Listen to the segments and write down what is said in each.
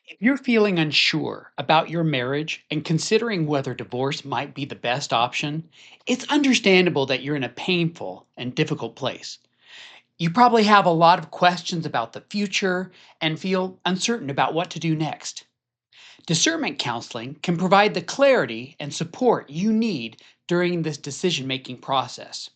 If you're feeling unsure about your marriage and considering whether divorce might be the best option, it's understandable that you're in a painful and difficult place. You probably have a lot of questions about the future and feel uncertain about what to do next. Discernment counseling can provide the clarity and support you need during this decision making process.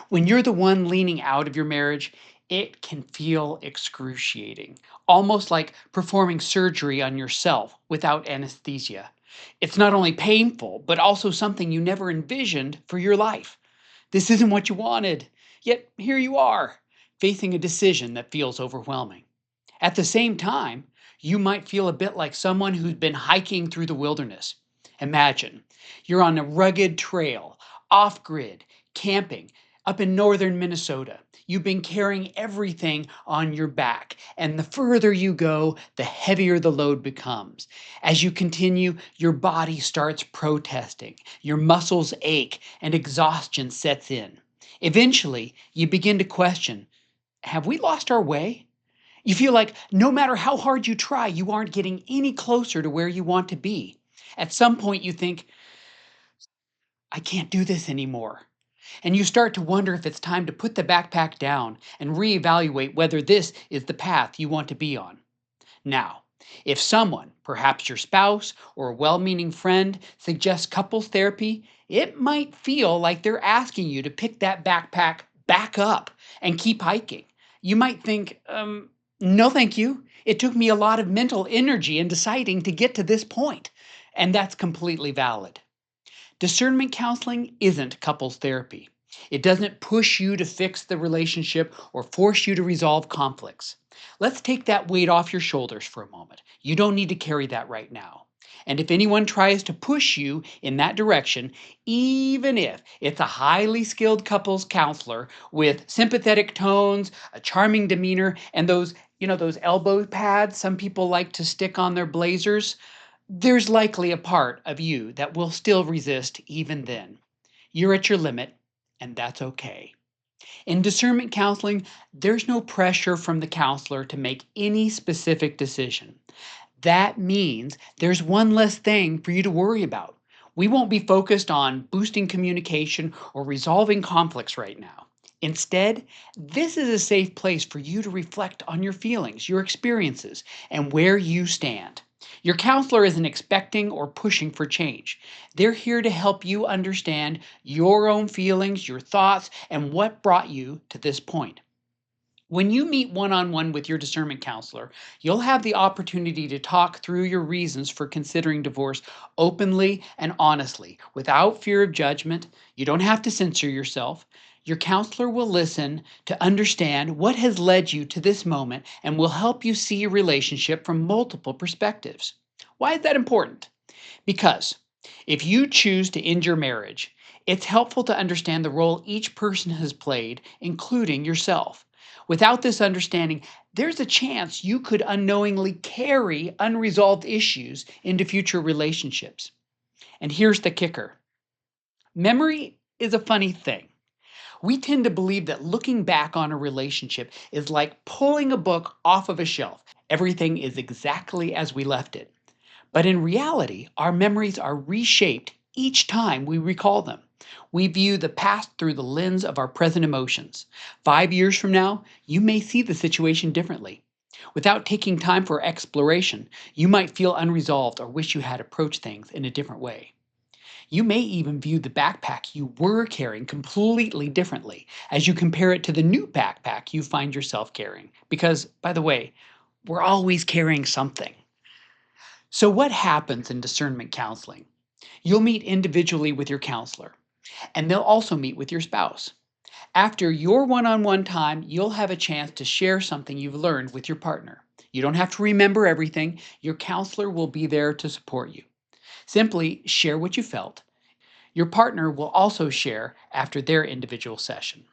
When you're the one leaning out of your marriage, it can feel excruciating, almost like performing surgery on yourself without anesthesia. It's not only painful, but also something you never envisioned for your life. This isn't what you wanted, yet here you are, facing a decision that feels overwhelming. At the same time, you might feel a bit like someone who's been hiking through the wilderness. Imagine you're on a rugged trail, off grid, camping up in northern Minnesota. You've been carrying everything on your back, and the further you go, the heavier the load becomes. As you continue, your body starts protesting, your muscles ache, and exhaustion sets in. Eventually, you begin to question, have we lost our way? You feel like no matter how hard you try, you aren't getting any closer to where you want to be. At some point, you think, I can't do this anymore. And you start to wonder if it's time to put the backpack down and reevaluate whether this is the path you want to be on. Now, if someone, perhaps your spouse or a well meaning friend, suggests couples therapy, it might feel like they're asking you to pick that backpack back up and keep hiking. You might think, no, thank you. It took me a lot of mental energy in deciding to get to this point, and that's completely valid. Discernment counseling isn't couples therapy. It doesn't push you to fix the relationship or force you to resolve conflicts. Let's take that weight off your shoulders for a moment. You don't need to carry that right now. And if anyone tries to push you in that direction, even if it's a highly skilled couples counselor with sympathetic tones, a charming demeanor, and those elbow pads some people like to stick on their blazers, there's likely a part of you that will still resist even then. You're at your limit, and that's okay. In discernment counseling, there's no pressure from the counselor to make any specific decision. That means there's one less thing for you to worry about. We won't be focused on boosting communication or resolving conflicts right now. Instead, this is a safe place for you to reflect on your feelings, your experiences, and where you stand. Your counselor isn't expecting or pushing for change. They're here to help you understand your own feelings, your thoughts, and what brought you to this point. When you meet one on one with your discernment counselor, you'll have the opportunity to talk through your reasons for considering divorce openly and honestly, without fear of judgment. You don't have to censor yourself. Your counselor will listen to understand what has led you to this moment and will help you see your relationship from multiple perspectives. Why is that important? Because if you choose to end your marriage, it's helpful to understand the role each person has played, including yourself. Without this understanding, there's a chance you could unknowingly carry unresolved issues into future relationships. And here's the kicker: memory is a funny thing. We tend to believe that looking back on a relationship is like pulling a book off of a shelf. Everything is exactly as we left it. But in reality, our memories are reshaped each time we recall them. We view the past through the lens of our present emotions. 5 years from now, you may see the situation differently. Without taking time for exploration, you might feel unresolved or wish you had approached things in a different way. You may even view the backpack you were carrying completely differently as you compare it to the new backpack you find yourself carrying. Because, by the way, we're always carrying something. So, what happens in discernment counseling? You'll meet individually with your counselor, and they'll also meet with your spouse. After your one on one time, you'll have a chance to share something you've learned with your partner. You don't have to remember everything, your counselor will be there to support you. Simply share what you felt. Your partner will also share after their individual session.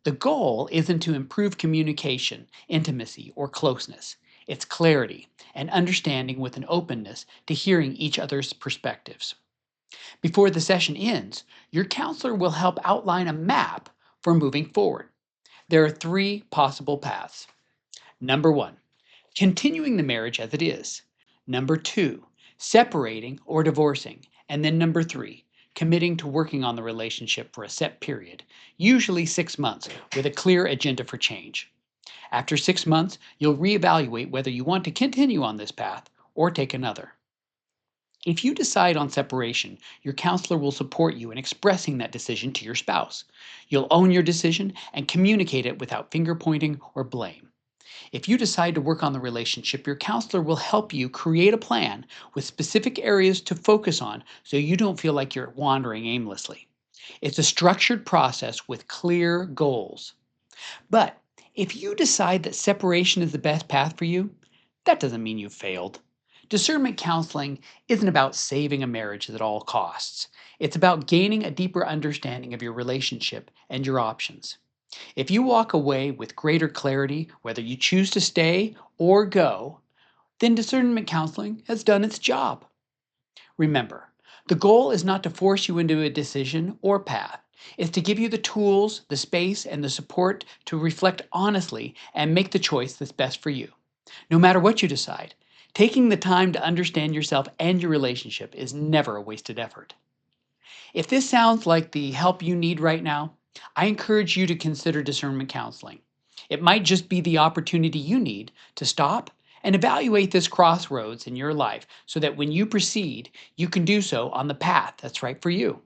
The goal isn't to improve communication, intimacy, or closeness. It's clarity and understanding with an openness to hearing each other's perspectives. Before the session ends, your counselor will help outline a map for moving forward. There are three possible paths. Number one, Continuing the marriage as it is. Number two, separating or divorcing. And then number three, committing to working on the relationship for a set period, usually 6 months, with a clear agenda for change. After 6 months, you'll reevaluate whether you want to continue on this path or take another. If you decide on separation, your counselor will support you in expressing that decision to your spouse. You'll own your decision and communicate it without finger pointing or blame. If you decide to work on the relationship, your counselor will help you create a plan with specific areas to focus on so you don't feel like you're wandering aimlessly. It's a structured process with clear goals. But if you decide that separation is the best path for you, that doesn't mean you've failed. Discernment counseling isn't about saving a marriage at all costs. It's about gaining a deeper understanding of your relationship and your options. If you walk away with greater clarity whether you choose to stay or go, then discernment counseling has done its job. Remember, the goal is not to force you into a decision or path. It's to give you the tools, the space, and the support to reflect honestly and make the choice that's best for you. No matter what you decide, taking the time to understand yourself and your relationship is never a wasted effort. If this sounds like the help you need right now, I encourage you to consider discernment counseling. It might just be the opportunity you need to stop and evaluate this crossroads in your life so that when you proceed, you can do so on the path that's right for you.